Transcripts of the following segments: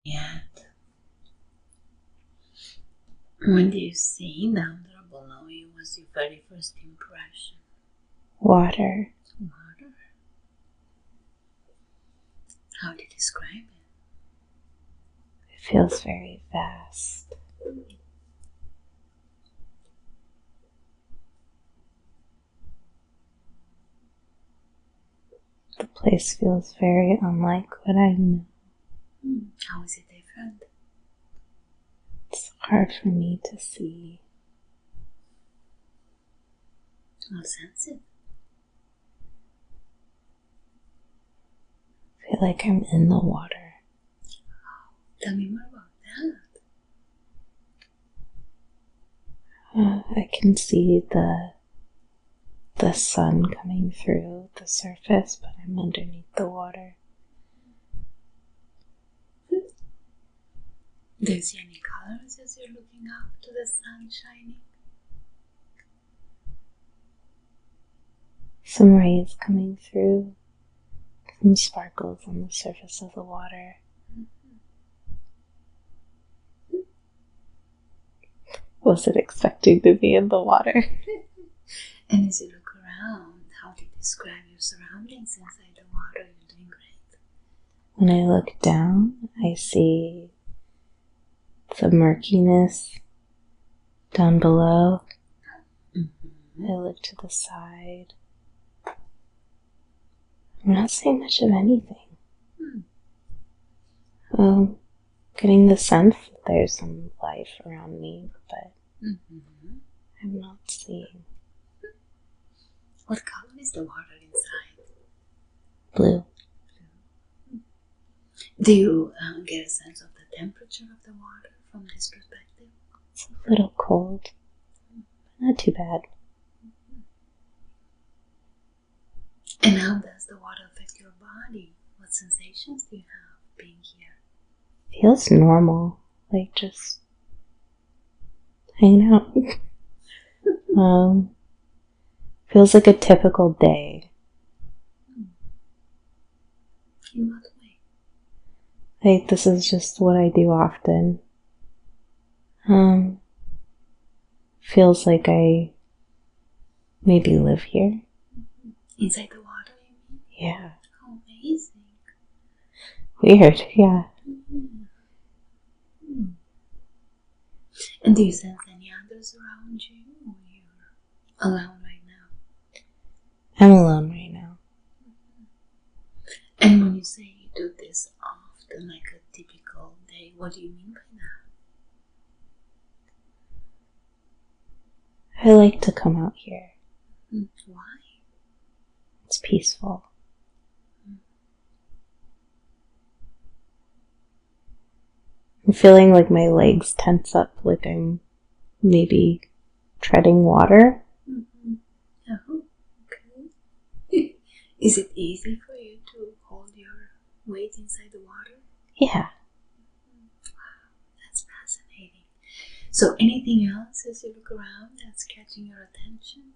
Yet, when you see down there below you, was your very first impression? Water. Water. How do you describe it? It feels very vast. The place feels very unlike what I know. How is it different? It's hard for me to see. I'll sense it. I feel like I'm in the water. Tell me more about that. I can see the sun coming through the surface, but I'm underneath the water. Do you see any colors as you're looking up to the sun shining? Some rays coming through, some sparkles on the surface of the water. Wasn't expecting to be in the water. And as you look around, how do you describe your surroundings inside the water? You're doing great. When I look down, I see some murkiness down below. I look to the side. I'm not seeing much of anything. Getting the sense that there's some life around me, but I'm not seeing. What color is the water inside? Blue. Do you get a sense of the temperature of the water from this perspective? It's a little cold, but not too bad. And how does the water affect your body? What sensations do you have being here? Feels normal, like just hanging out. Feels like a typical day. In what way? Like this is just what I do often. Feels like I maybe live here. Inside the water, you mean? Yeah. How amazing. Weird, yeah. And do you sense any others around you, or you're alone right now? I'm alone right now. And when you say you do this often, like a typical day, what do you mean by that? I like to come out here. Why? It's peaceful. I'm feeling like my legs tense up, like I'm maybe treading water. Oh, okay. Is it easy for you to hold your weight inside the water? Yeah. Wow, that's fascinating. So anything else as you look around that's catching your attention?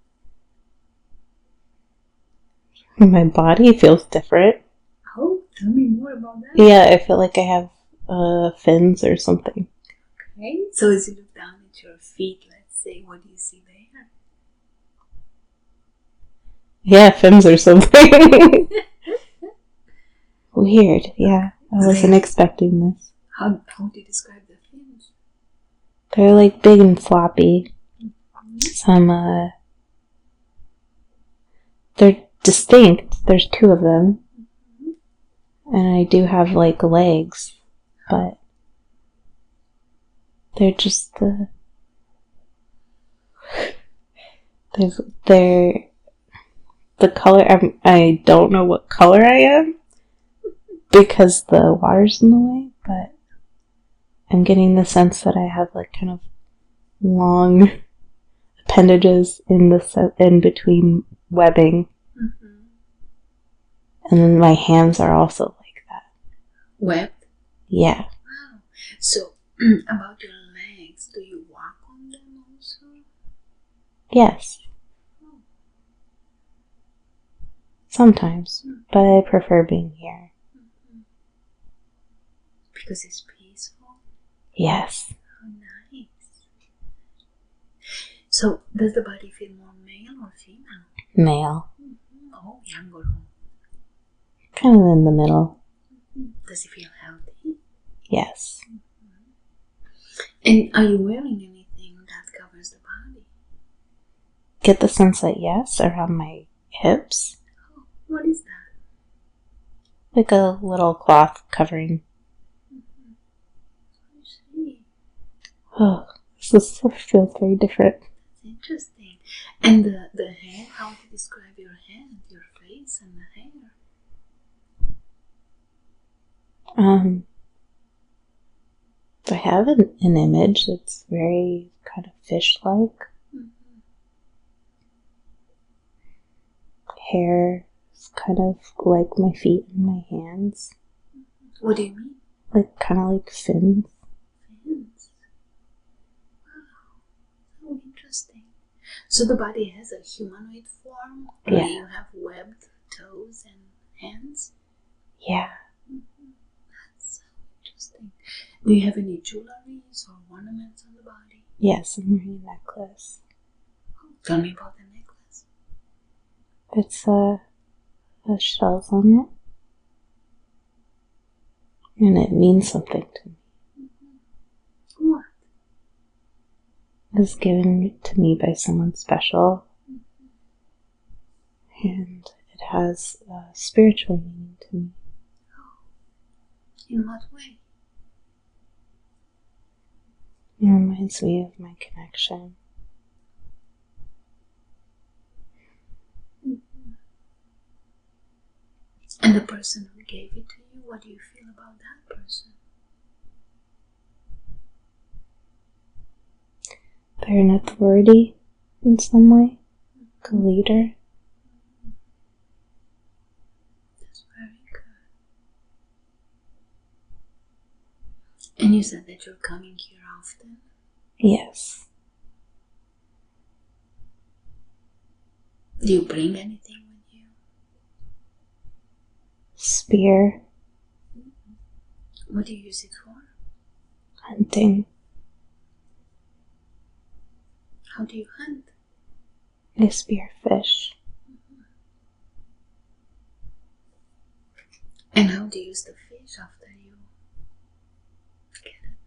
My body feels different. Oh, tell me more about that. Yeah, I feel like I have fins or something. Okay, so as you look down at your feet, let's say, what do you see there? Yeah, fins or something. Weird, yeah. I wasn't expecting this. How do you describe the fins? They're like big and floppy. They're distinct. There's two of them. And I do have like legs, but they're just they're the color. I don't know what color I am because the water's in the way, but I'm getting the sense that I have like kind of long appendages in between webbing, and then my hands are also like that. Webbed? Yeah. Wow. So about your legs, do you walk on them also? Yes. Sometimes, but I prefer being here. Because it's peaceful? Yes. Oh, nice. So, does the body feel more male or female? Male. Mm-hmm. Oh, young or old? Kind of in the middle. Mm-hmm. Does it feel healthy? Yes. Mm-hmm. And are you wearing anything that covers the body? Get the sense that yes, around my hips. Oh, what is that? Like a little cloth covering. Mm-hmm. I see. Oh, this feels very different. That's interesting. And the hair, how to describe your head, your face and the hair? I have an image that's very kind of fish-like. Mm-hmm. Hair is kind of like my feet and my hands. What do you mean? Like, kind of like fins. Fins. Wow, so interesting. So the body has a humanoid form? Yeah. You have webbed toes and hands? Yeah. Mm-hmm. That's so interesting. Do you have any jewelries or ornaments on the body? Yes, I'm wearing a necklace. Oh, tell me about the necklace. It's shells on it. And it means something to me. Mm-hmm. What? It was given to me by someone special. Mm-hmm. And it has a spiritual meaning to me. Oh. In what way? It reminds me of my connection. Mm-hmm. And the person who gave it to you, what do you feel about that person? They're an authority in some way, a leader. That's very good. And you said that you're coming here often? Yes. Do you bring anything with you? Spear. What do you use it for? Hunting. How do you hunt? I spear fish. And how do you use the fish after you get it?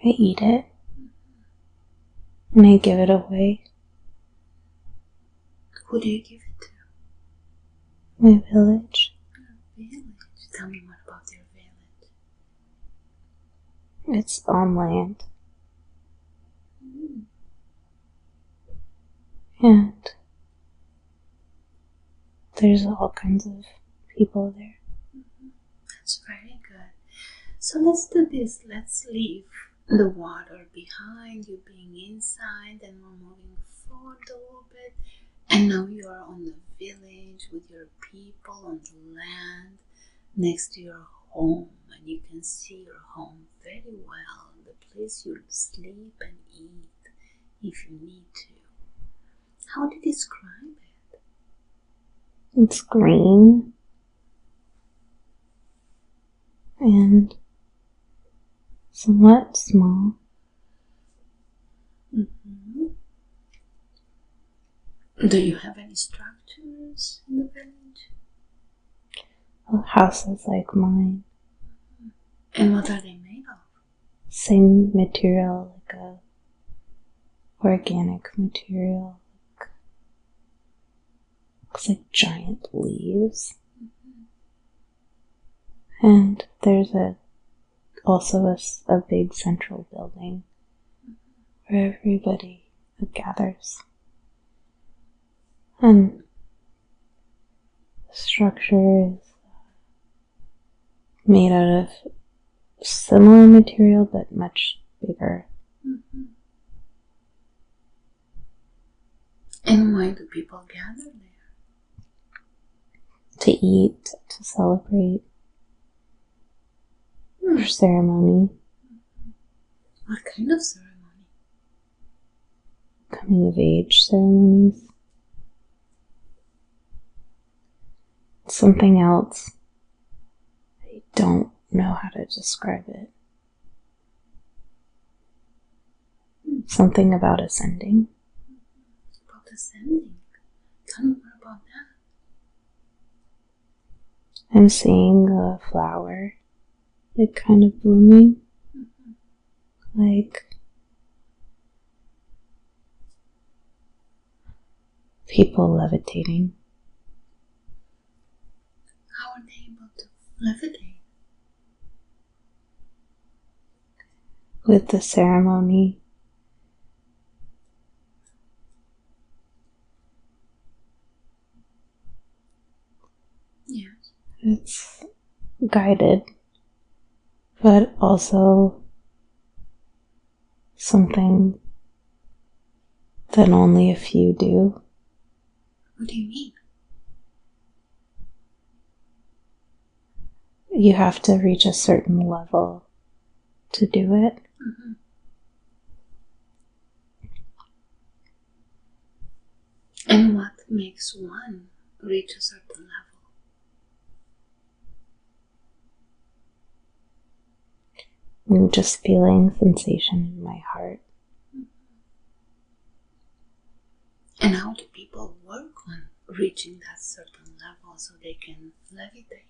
I eat it. And I give it away. Who do you give it to? My village. Your village. Tell me more about your village. It's on land. Mm. And there's all kinds of people there. Mm-hmm. That's very good. So let's do this. Let's leave the water behind, you being inside, and we're moving forward a little bit. And now you are on the village with your people on the land next to your home, and you can see your home very well, the place you'll sleep and eat if you need to. How do you describe it? It's green. And somewhat small. Mm-hmm. Do you have any structures in the village? Houses like mine. And what are they made of? Same material, like a organic material. Looks like giant leaves. Mm-hmm. And there's also a big central building where everybody gathers. And the structure is made out of similar material but much bigger. Mm-hmm. And why do people gather there? To eat, to celebrate, for ceremony. What kind of ceremony? Coming of age ceremonies. Something else I don't know how to describe it. Something about ascending. About ascending? Tell me more about that. I'm seeing a flower, like kind of blooming, like people levitating. How are they able to levitate? With the ceremony. Yes. It's guided, but also something that only a few do. What do you mean? You have to reach a certain level to do it. Mm-hmm. And what makes one reach a certain level? I'm just feeling sensation in my heart. And how do people work on reaching that certain level so they can levitate?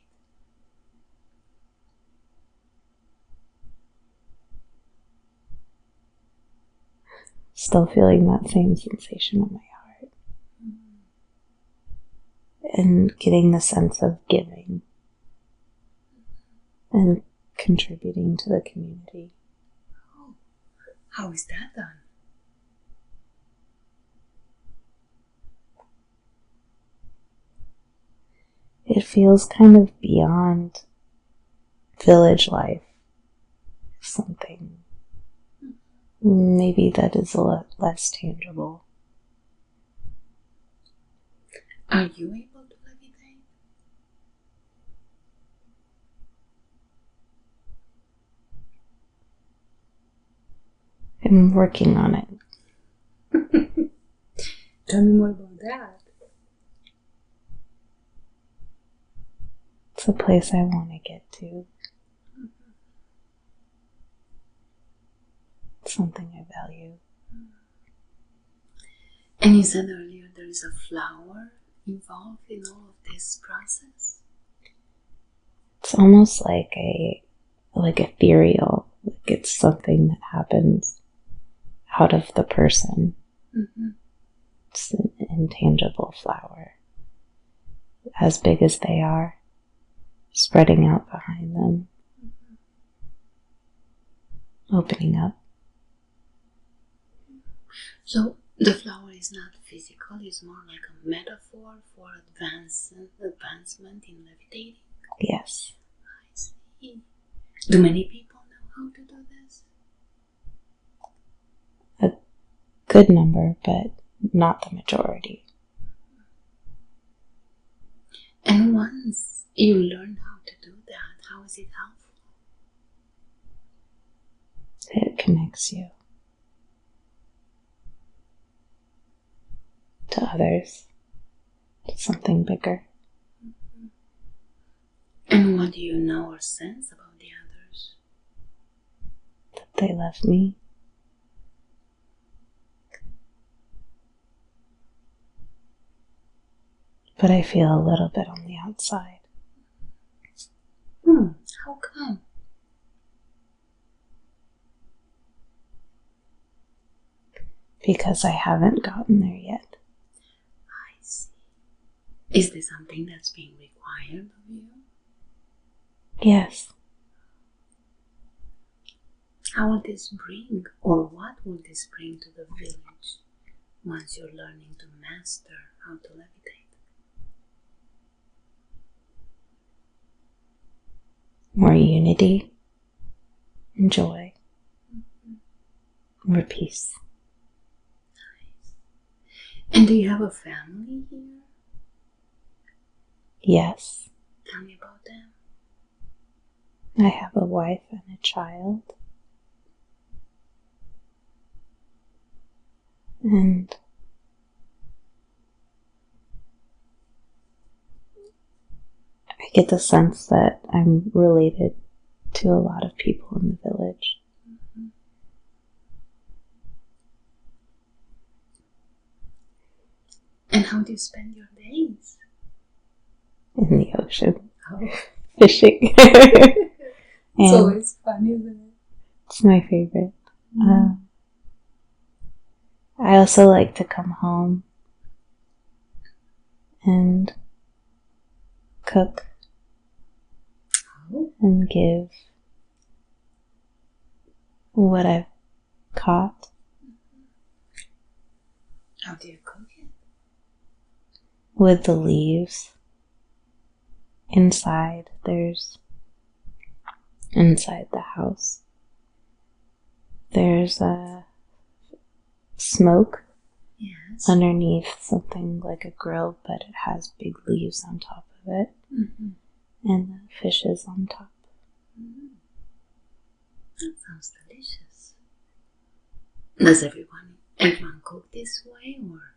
Still feeling that same sensation in my heart. And getting the sense of giving and contributing to the community. Oh, how is that done? It feels kind of beyond village life. Something maybe that is a lot less tangible. Are you able to levitate? I'm working on it. Tell me more about that. It's a place I want to get to. It's something I value. And you said earlier there is a flower involved in all of this process? It's almost like ethereal. Like it's something that happens out of the person. Mm-hmm. It's an intangible flower, as big as they are, spreading out behind them, opening up. So the flower is not physical, it's more like a metaphor for advancement in levitating. Yes. I see. Do many people know how to do this? A good number, but not the majority. And once you learn how to do that, how is it helpful? It connects you to others, to something bigger. And what do you know or sense about the others? That they love me. But I feel a little bit on the outside. How come? Because I haven't gotten there yet. I see. Is this something that's being required of you? Yes. How will this bring, or what will this bring to the village once you're learning to master how to levitate? More unity and joy. More peace. Nice. And do you have a family here? Yes. Tell me about them. I have a wife and a child. And I get the sense that I'm related to a lot of people in the village. Mm-hmm. And how do you spend your days? In the ocean. Oh. Fishing. It's always fun, isn't it? It's my favorite. I also like to come home and cook and give what I've caught. How do you cook it? With the leaves. Inside the house, there's a smoke. Yes. Underneath something like a grill, but it has big leaves on top of it. Mm-hmm. And the fish is on top. Mm-hmm. That sounds delicious. Does everyone cook this way, or?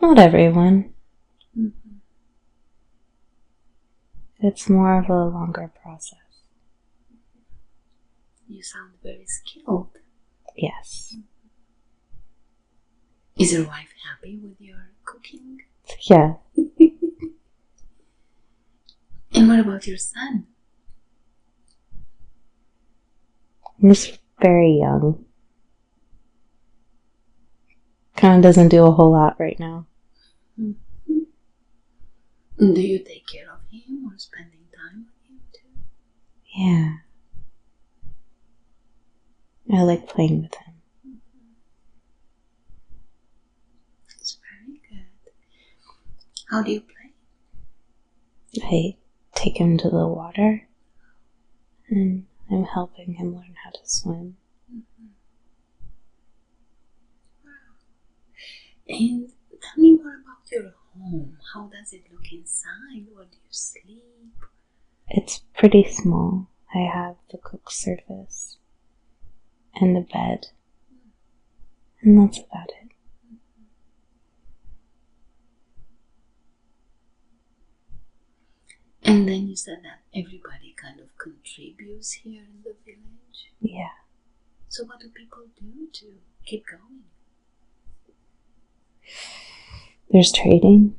Not everyone. Mm-hmm. It's more of a longer process. You sound very skilled. Yes. Is your wife happy with your cooking? Yeah. And what about your son? He's very young. Kind of doesn't do a whole lot right now. Mm-hmm. Do you take care of him or spending time with him too? Yeah. I like playing with him. Mm-hmm. That's very good. How do you play? I take him to the water and I'm helping him learn how to swim. Mm-hmm. Wow. And tell me more about your home. How does it look inside? Where do you sleep? It's pretty small. I have the cook surface and the bed. And that's about it. And then you said that everybody kind of contributes here in the village. Yeah. So what do people do to keep going? There's trading.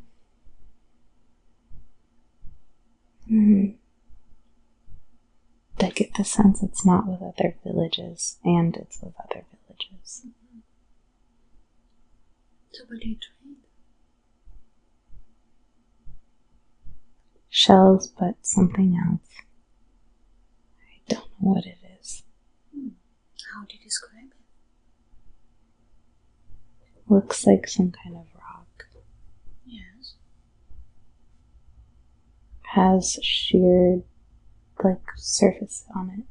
I get the sense it's not with other villages, and it's with other villages. Mm-hmm. So what do you trade? Shells, but something else. I don't know what it is. How do you describe it? Looks like some kind of rock. Yes. Has sheared, like, surface on it.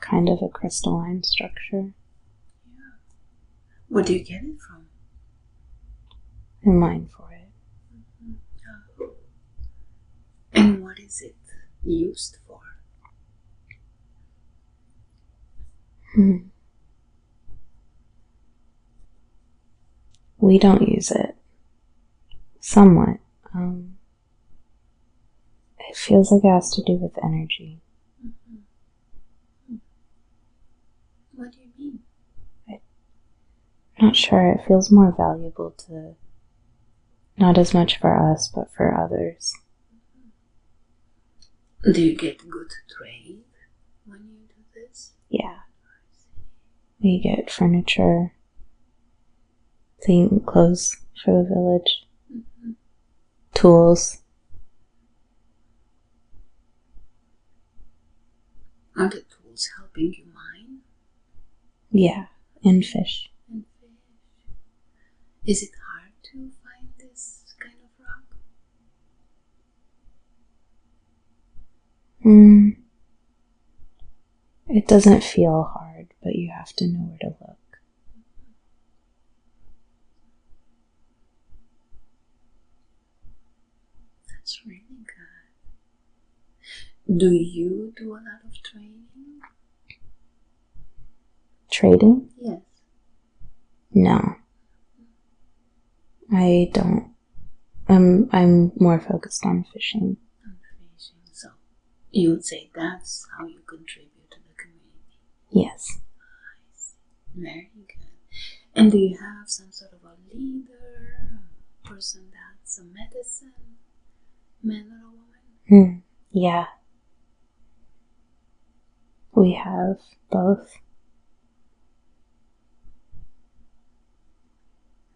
Kind of a crystalline structure. Yeah. Where do you get it from? I mine for it. Mm-hmm. Oh. And what is it used for? We don't use it. Somewhat. It feels like it has to do with energy. Mm-hmm. What do you mean? I'm not sure. It feels more valuable to, not as much for us, but for others. Do you get good trade when you do this? Yeah. We get furniture, clothes for the village, Mm-hmm. tools. Are the tools helping you mine? Yeah, and fish. And fish. Is it hard to find this kind of rock? It doesn't feel hard, but you have to know where to look. That's really good. Do you do a lot of training? Trading? Yes. No. I don't I'm more focused on fishing. On fishing. So you would say that's how you contribute to the community. Yes. Very good. And do you have some sort of a leader, a person that's a medicine man or a woman? Yeah. We have both.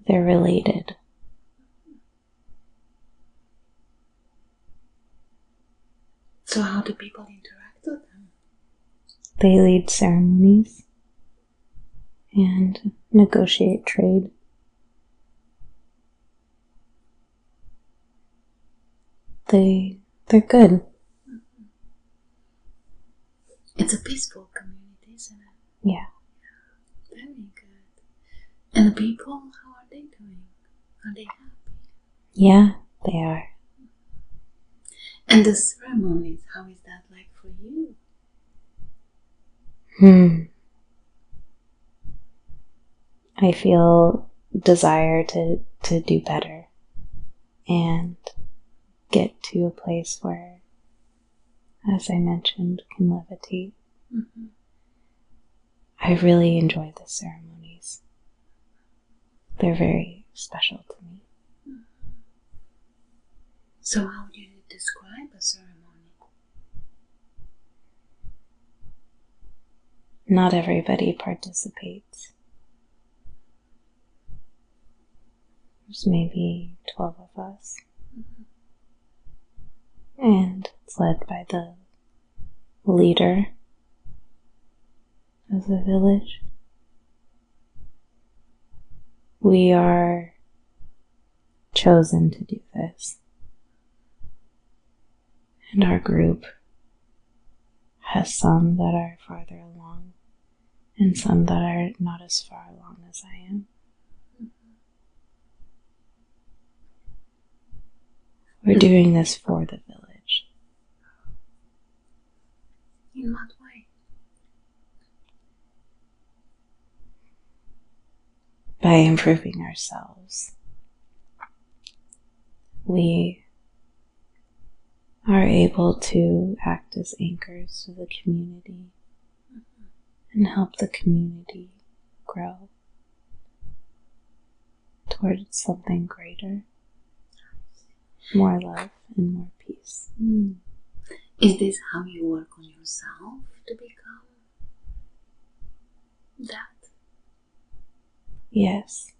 They're related. So how do people interact with them? They lead ceremonies and negotiate trade. They're good. It's a peaceful community, isn't it? Yeah. Very good. And the people, how are they doing? Are they happy? Yeah, they are. And the ceremonies, how is that like for you? I feel desire to do better and get to a place where, as I mentioned, can levitate. Mm-hmm. I really enjoy the ceremonies. They're very special to me. So how would you describe a ceremony? Not everybody participates. There's maybe 12 of us. And it's led by the leader of the village. We are chosen to do this. And our group has some that are farther along and some that are not as far along as I am. We're doing this for the village. In what way? By improving ourselves, we are able to act as anchors to the community and help the community grow towards something greater, more love and more peace. Is this how you work on yourself to become that? Yes.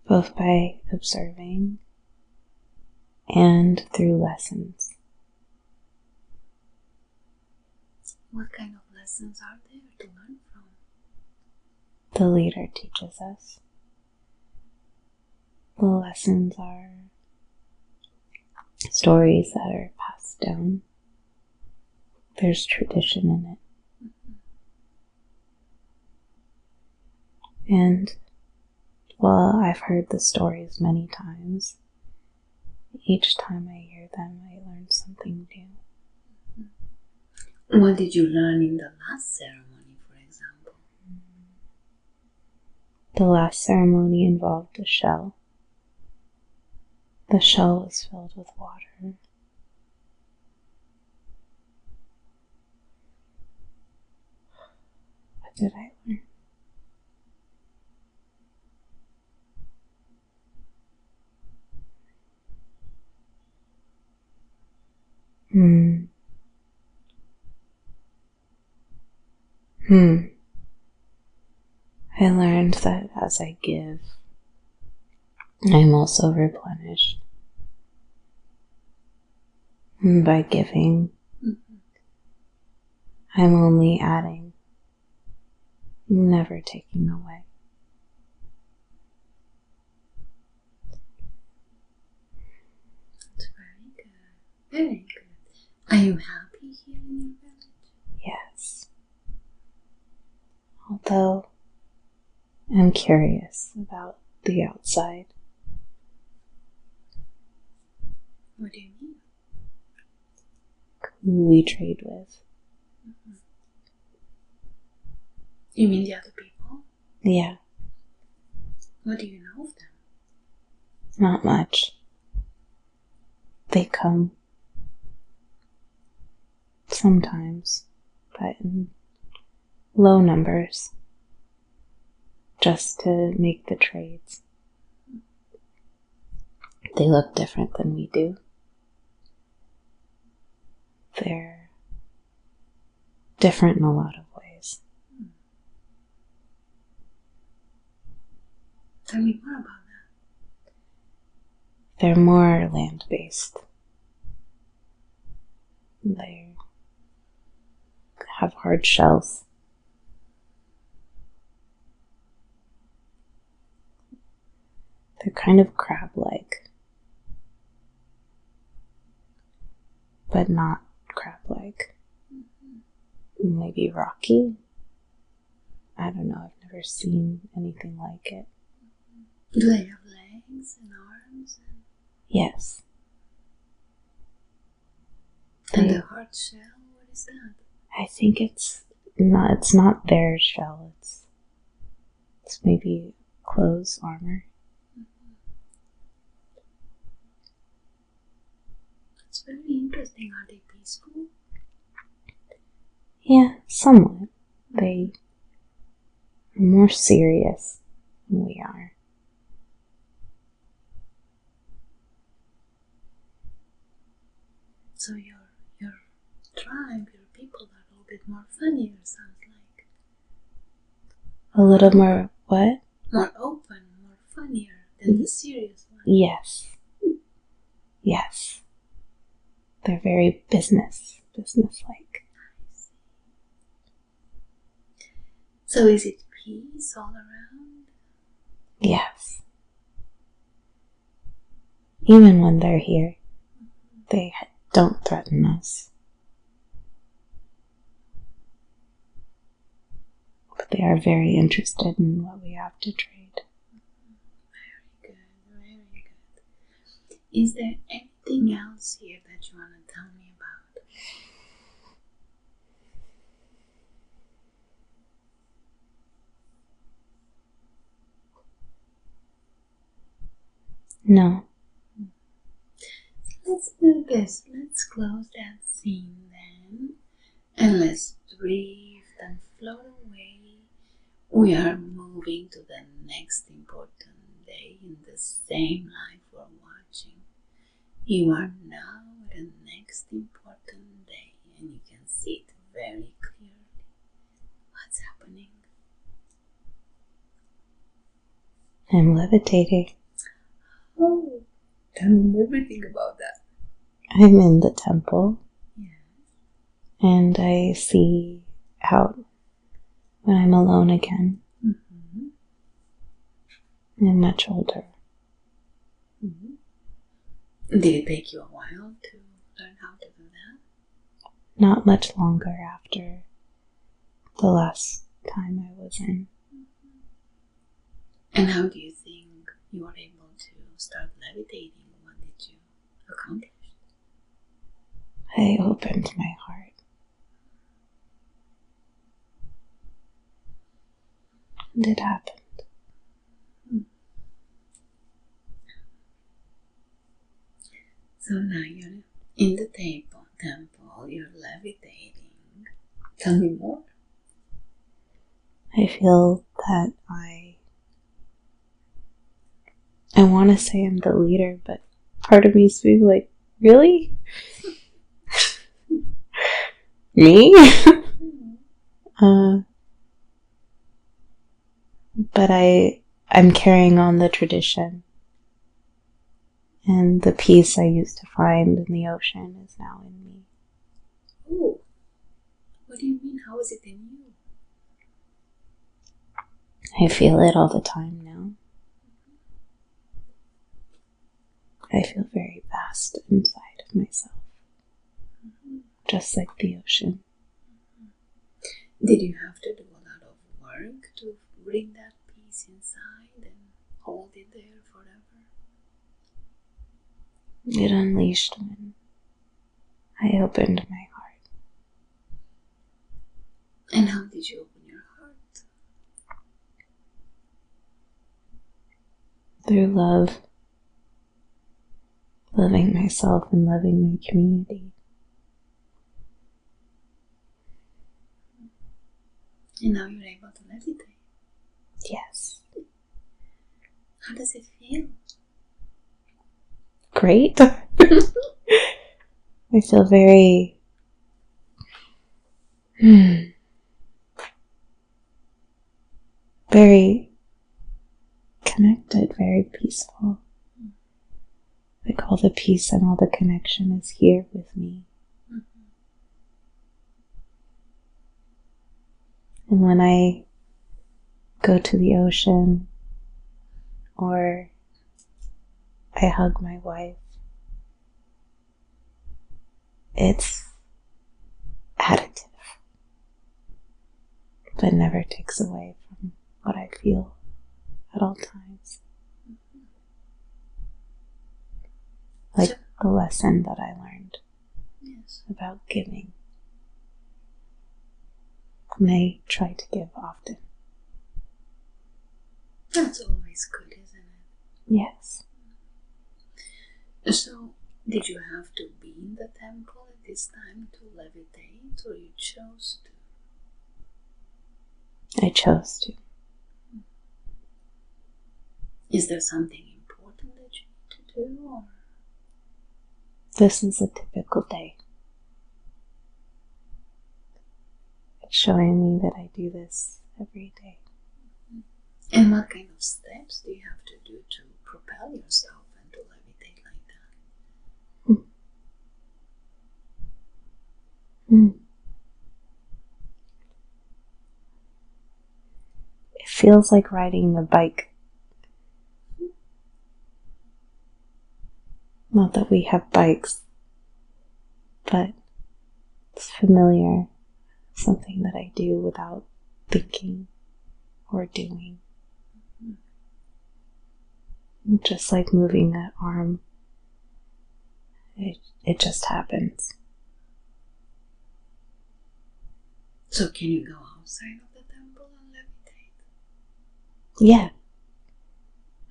Both by observing and through lessons. What kind of lessons are there to learn from? The leader teaches us. The lessons are stories that are passed down. There's tradition in it. And while I've heard the stories many times, each time I hear them, I learn something new. What did you learn in the last ceremony, for example? The last ceremony involved a shell. The shell was filled with water. What did I learn? I learned that as I give, I am also replenished. And by giving, I'm only adding, never taking away. That's very good. Very good. Are you happy here in your village? Yes. Although I'm curious about the outside. What do you mean? Who we trade with. You mean the other people? Yeah. What do you know of them? Not much. They come sometimes, but in low numbers, just to make the trades. They look different than we do. They're different in a lot of ways. Tell me more about that. They're more land-based. They have hard shells. They're kind of crab-like, but not crab-like. Maybe rocky? I don't know, I've never seen anything like it. Do they have legs and arms? Yes. And the hard shell, what is that? I think it's not their shell, it's maybe clothes, armor. It's very interesting. Are they peaceful? Yeah, somewhat. They are more serious than we are. So your tribe, your people are a little bit more funnier, sounds like. A little more what? More open, more funnier than the serious one. Yes. Yes. They're very business-like. So is it peace all around? Yes. Even when they're here, they don't threaten us. But they are very interested in what we have to trade. Very good, very good. Is there anything else here that you want to tell me about? No. Let's do this. Let's close that scene then. And let's drift and float away. We are moving to the next important day in the same life we're watching. You are now at the next important day and you can see it very clearly. What's happening? I'm levitating. Oh, tell me everything about that. I'm in the temple. Yes. And I see out when I'm alone again. Mm-hmm. I'm much older. Mm-hmm. Did it take you a while to learn how to do that? Not much longer after the last time I was in. And how do you think you were able to start levitating? What did you accomplish? I opened my heart. And it happened. So now you're in the temple, you're levitating. Tell me more. I feel that I want to say I'm the leader, but part of me is being like, really? Me? But I'm carrying on the tradition. And the peace I used to find in the ocean is now in me. Oh, what do you mean? How is it in you? I feel it all the time now. I feel very vast inside of myself. Just like the ocean. Did you have to do a lot of work to bring that peace inside and hold it there forever? It unleashed when I opened my heart. And how did you open your heart? through love, loving myself and loving my community. And now you're able to levitate. Yes. How does it feel? Great. I feel very very connected, very peaceful. Like all the peace and all the connection is here with me. And when I go to the ocean or I hug my wife, it's additive, but never takes away from what I feel at all times. Like the lesson that I learned about giving. And I try to give often. That's always good, isn't it? Yes. So, did you have to be in the temple at this time to levitate, or you chose to? I chose to. Is there something important that you need to do, or? This is a typical day. It's showing me that I do this every day. And what kind of steps do you have to do to propel yourself and to levitate like that? It feels like riding a bike. Not that we have bikes, but it's familiar. Something that I do without thinking or doing. Just like moving that arm. It just happens. So can you go outside of the temple and levitate? Yeah.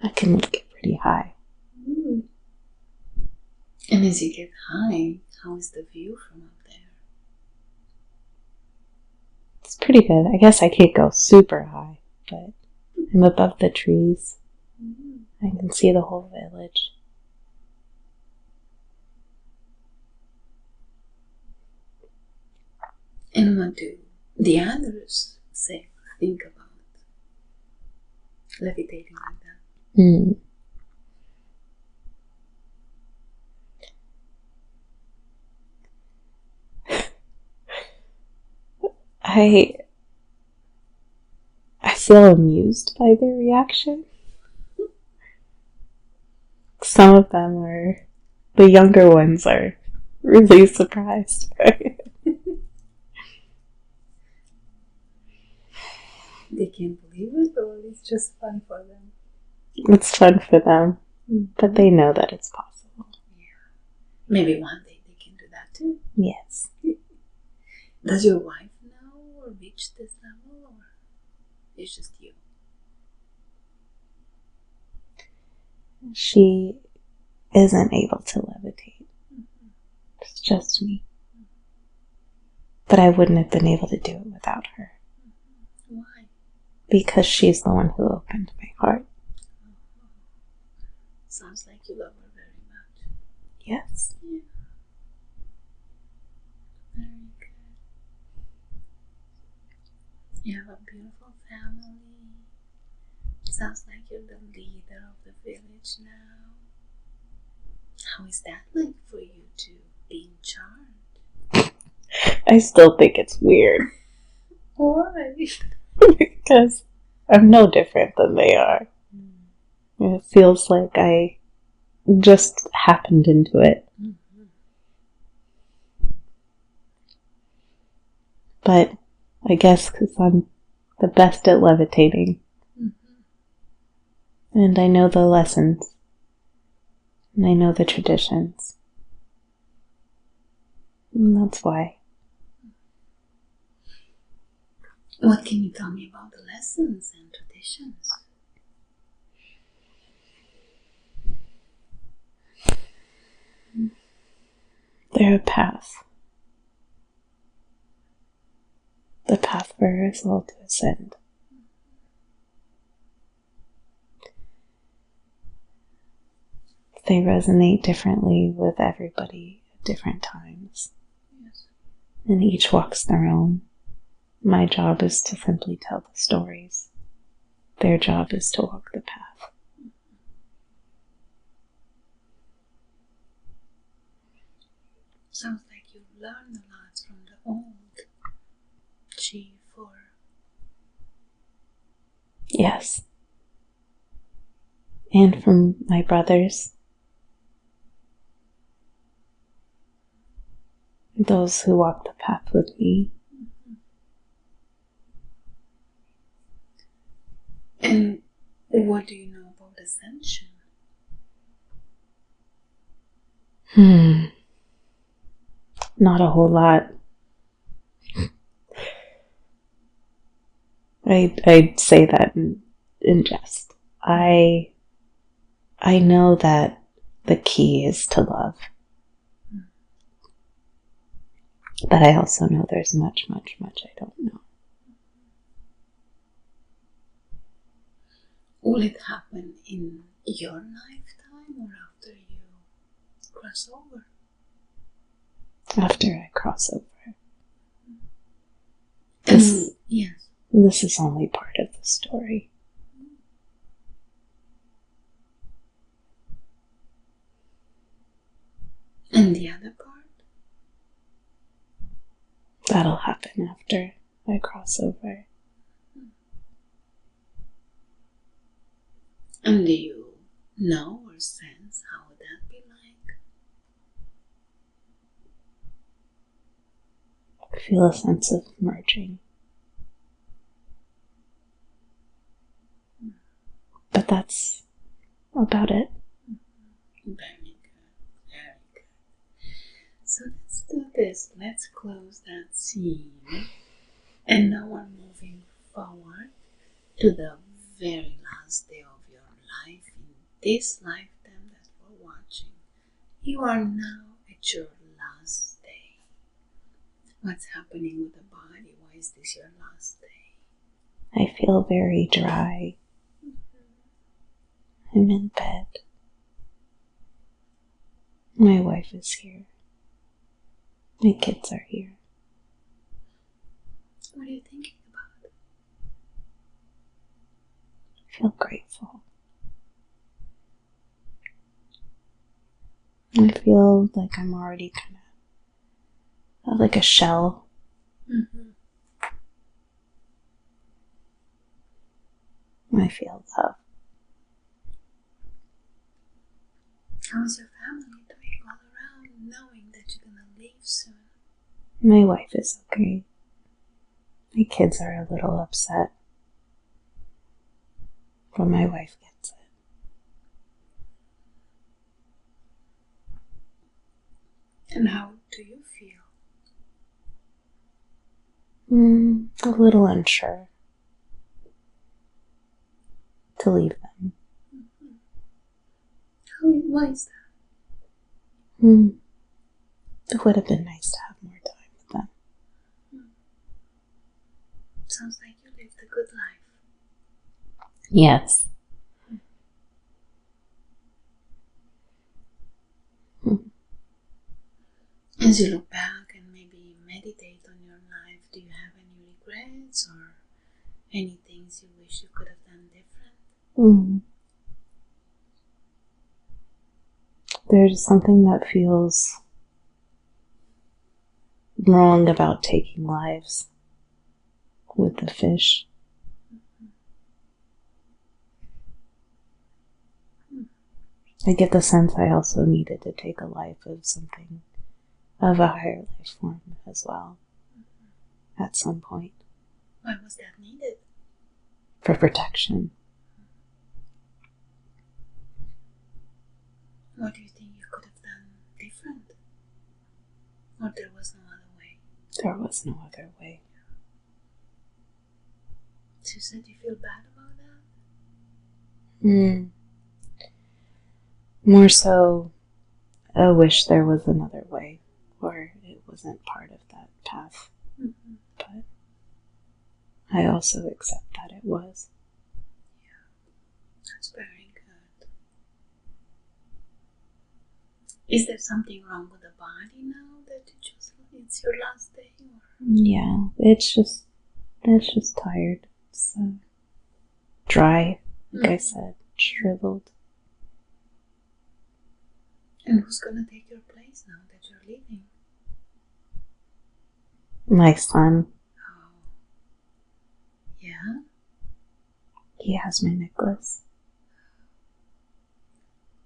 I can get pretty high. And as you get high, how is the view from up there? It's pretty good. I guess I can't go super high, but I'm above the trees. I can see the whole village. And what do the others say or think about levitating like that? I feel amused by their reaction. Some of them are, the younger ones are really surprised. They can't believe it, or it's just fun for them? It's fun for them, but they know that it's possible. Yeah. Maybe one day they can do that too. Yes. Does your wife know or reach this level, or it's just you? She isn't able to levitate. It's just me. But I wouldn't have been able to do it without her. Why? Because she's the one who opened my heart. Sounds like you love her very much. Yes. Yeah. Very good. You have a beautiful family. Sounds like you're the leader of the village now. How is that like for you to be in charge? I still think it's weird. Why? Because I'm no different than they are. It feels like I just happened into it. But I guess because I'm the best at levitating. And I know the lessons. And I know the traditions. And that's why. What can you tell me about the lessons and traditions? They're a path. The path for us all to ascend. They resonate differently with everybody at different times. Yes. And each walks their own. My job is to simply tell the stories. Their job is to walk the path. Sounds like you've learned a lot from the old chief or... Yes. And from my brothers. Those who walk the path with me. And what do you know about ascension? Not a whole lot. I'd say that in jest. I know that the key is to love. But I also know there's much, much, much I don't know. Will it happen in your lifetime or after you cross over? After I cross over. Yes. This is only part of the story. And the other part? That'll happen after I cross over. And do you know or sense how would that be like? I feel a sense of merging. But that's about it. Very good, very good. So let's do this. Let's close that scene. And now we're moving forward to the very last day of your life in this lifetime that we're watching. You are now at your last day. What's happening with the body? Why is this your last day? I feel very dry. I'm in bed. My wife is here. My kids are here. What are you thinking about? I feel grateful. I feel like I'm already kind of like a shell. I feel love. How's your family doing all around, knowing that you're gonna leave soon? My wife is okay. My kids are a little upset. But my wife gets it. And how do you feel? A little unsure to leave them. Why is that? It would have been nice to have more time with them. Sounds like you lived a good life. Yes. As you look back and maybe meditate on your life, do you have any regrets or any things you wish you could have done different? There's something that feels wrong about taking lives with the fish. I get the sense I also needed to take a life of something of a higher life form as well at some point. Why was that needed? For protection. What do you think you could have done different? Or there was no other way? There was no other way. So you said you feel bad about that? More so, I wish there was another way. or it wasn't part of that path. Mm-hmm. But I also accept that it was. That's very good. Is there something wrong with the body now that it's your last day? Or? Yeah, it's just tired. It's dry, like I said, shriveled. And who's gonna take your place now that you're leaving? My son. Oh. Yeah? He has my necklace.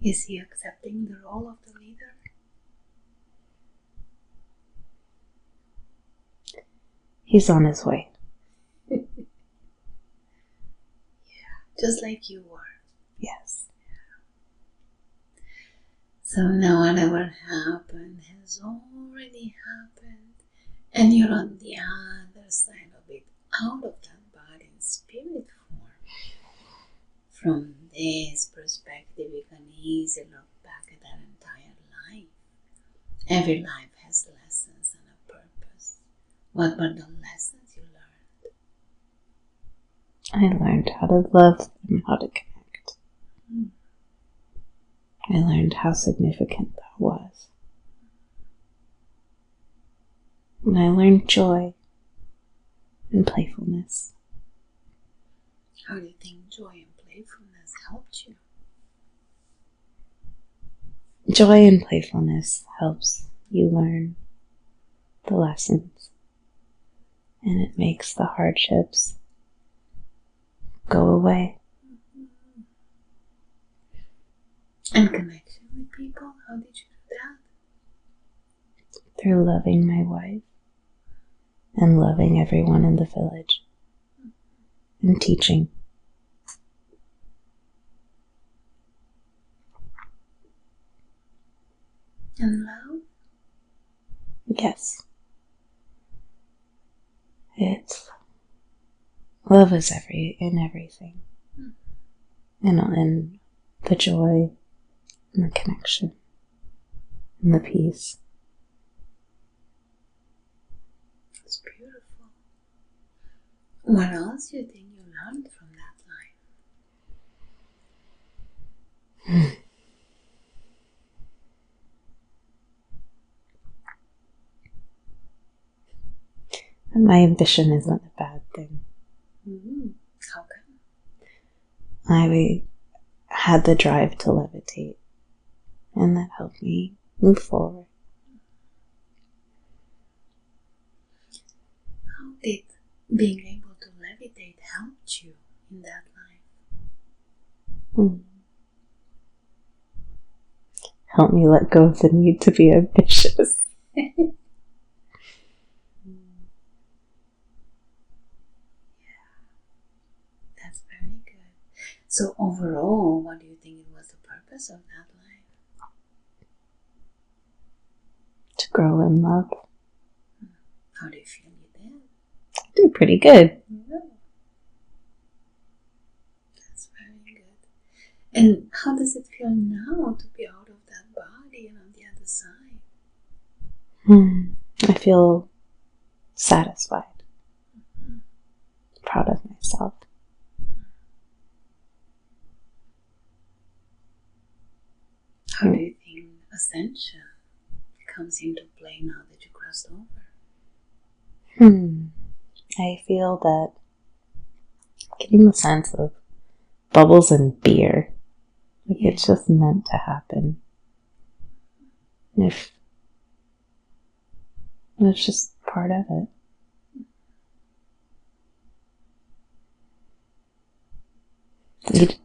Is he accepting the role of the leader? He's on his way. Yeah, just like you were. Yes. So now whatever happened has already happened, and you're on the other side of it, out of that body in spirit form. From this perspective, you can easily look back at that entire life. Every life has lessons and a purpose. What were the lessons you learned? I learned how to love and how to connect. I learned how significant that was. And I learned joy and playfulness. How do you think joy and playfulness helped you? Joy and playfulness helps you learn the lessons, and it makes the hardships go away. And connection with people, how did you do that? Through loving my wife and loving everyone in the village and teaching. And love? Yes. Love is in everything. And the joy and the connection and the peace. It's beautiful. What else do you think you learned from that life? And my ambition isn't a bad thing. How come? I had the drive to levitate, and that helped me move forward. How did being able to levitate help you in that life? Help me let go of the need to be ambitious. That's very good. So overall, what do you think it was the purpose of that life? To grow in love. How do you feel you did? I did pretty good. Yeah. That's very good. And how does it feel now to be out of that body and on the other side? I feel satisfied. Proud of myself. How do you think ascension comes into play now that you crossed over? I feel that getting the sense of bubbles and beer, like it's just meant to happen. If it's just part of it.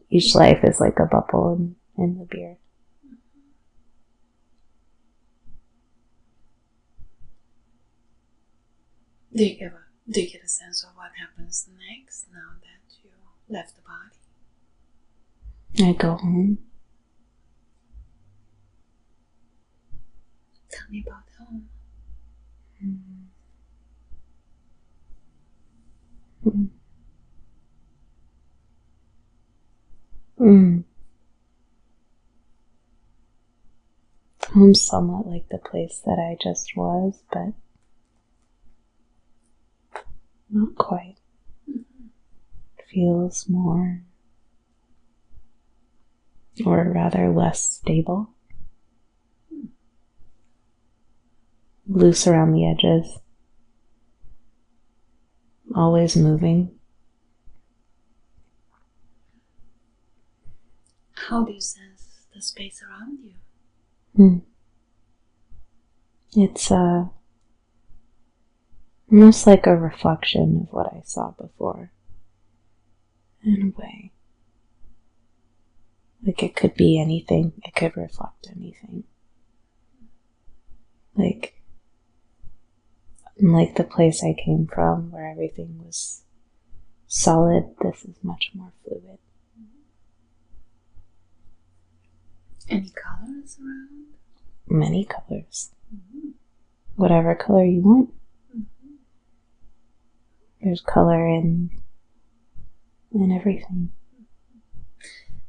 Each life is like a bubble in the beer. Do you get a sense of what happens next now that you left the body? I go home. Tell me about home. Home somewhat like the place that I just was, but not quite. It feels more, or rather less stable. Loose around the edges. Always moving. How do you sense the space around you? It's almost like a reflection of what I saw before, in a way. Like it could be anything, it could reflect anything. Like the place I came from, where everything was solid, this is much more fluid. Any colors around? Many colors. Whatever color you want. There's color in everything.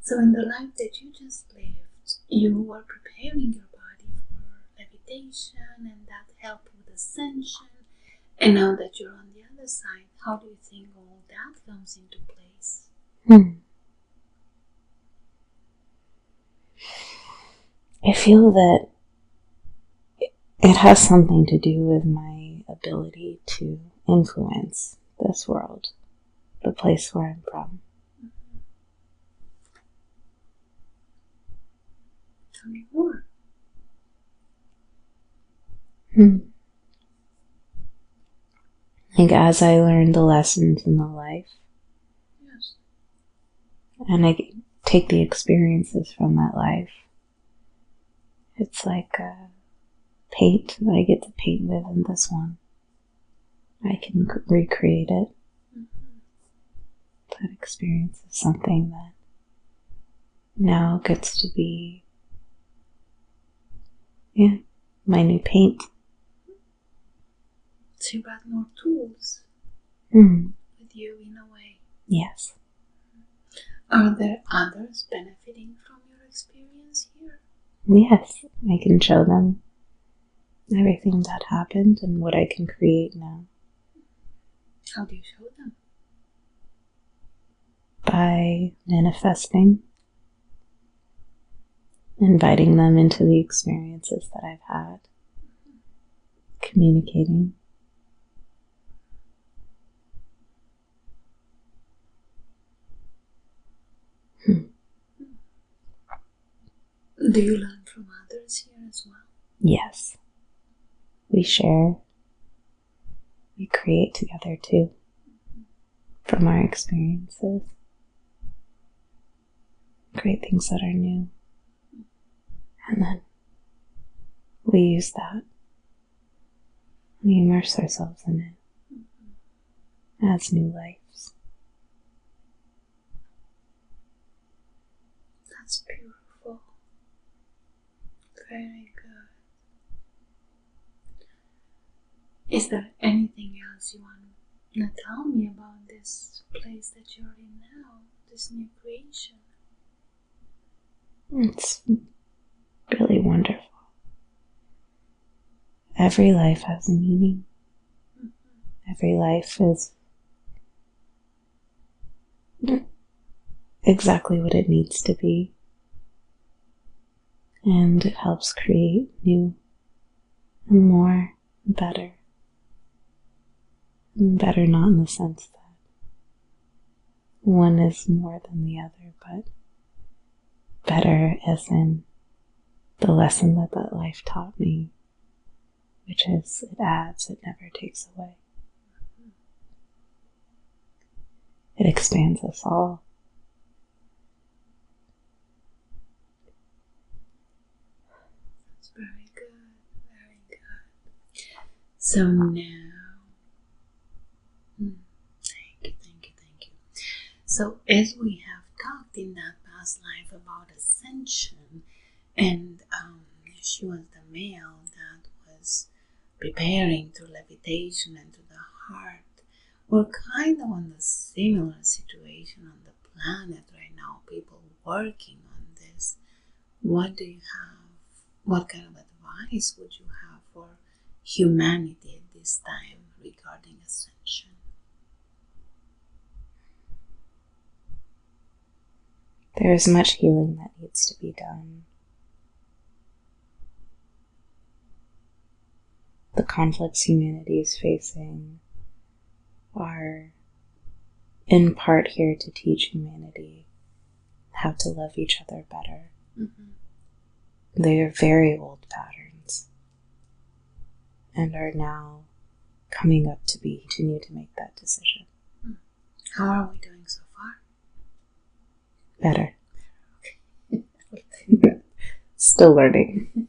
So in the life that you just lived, you were preparing your body for levitation and that helped with ascension. And now that you're on the other side, how do you think all that comes into place? I feel that it has something to do with my ability to influence this world, the place where I'm from. Tell me more. Like as I learned the lessons in the life, Yes. and I take the experiences from that life, it's like a paint that I get to paint with in this one. I can recreate it. That experience is something that now gets to be, my new paint. So you brought more tools with you in a way. Yes. Are there others benefiting from your experience here? Yes, I can show them everything that happened and what I can create now. How do you show them? By manifesting, inviting them into the experiences that I've had, communicating. Do you learn from others here as well? Yes. We share. We create together too, from our experiences. Create things that are new. And then we use that. We immerse ourselves in it as new lives. That's beautiful. Very good. Is there anything else you want to tell me about this place that you're in now, this new creation? It's really wonderful. Every life has a meaning. Every life is exactly what it needs to be. And it helps create new and more and better. And better not in the sense that one is more than the other, but better as in the lesson that that life taught me, which is it adds, it never takes away. It expands us all. That's very good, very good. So now, thank you. So as we have talked in that past life about ascension, and she was the male that was preparing to levitation and to the heart, we're kind of on the similar situation on the planet right now, people working on this. What do you have what kind of advice would you have for humanity at this time regarding ascension? There is much healing that needs to be done. The conflicts humanity is facing are in part here to teach humanity how to love each other better. Mm-hmm. They are very old patterns and are now coming up to continue to make that decision. How are we doing so far? Better. Still learning.